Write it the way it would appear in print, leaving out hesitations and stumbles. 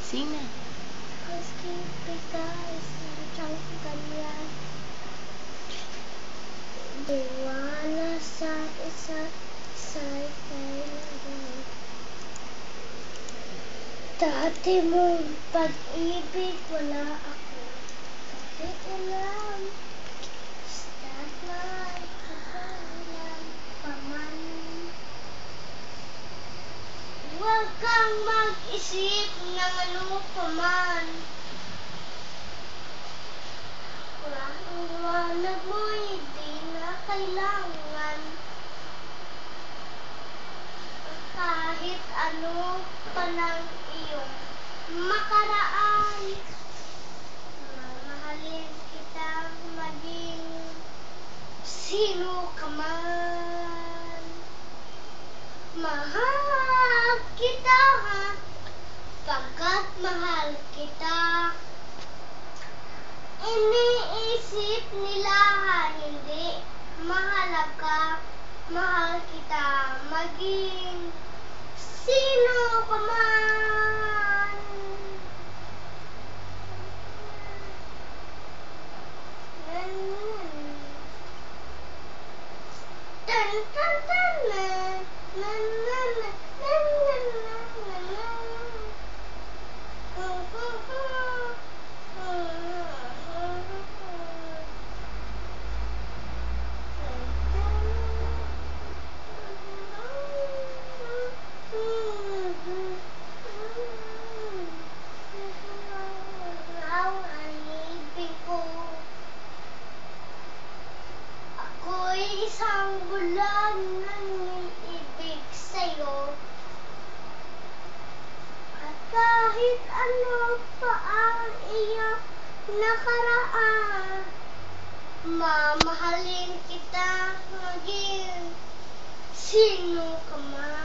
Sing na. Diwala sa isa't isa'y kailangan. Dati mong pag-ibig wala ako kahit ilan. Basta't mahal kita ilan pa man. Huwag kang mag-isip ng ano pa man. Ang liwanag mo'y di na kailangan. Kahit ano pa ng iyong makaraan. Mamahalin kita maging sino ka man. Mahal kita pagkat mahal kita. Iniisip nila hindi mahalaga. Mahal kita maging sino ka man. Tan tan tan na na na na na na na na. Ako'y isang bulan ng ibig sa'yo. At kahit ano pa ang iyong nakaraan, mamahalin kita maging sino ka man.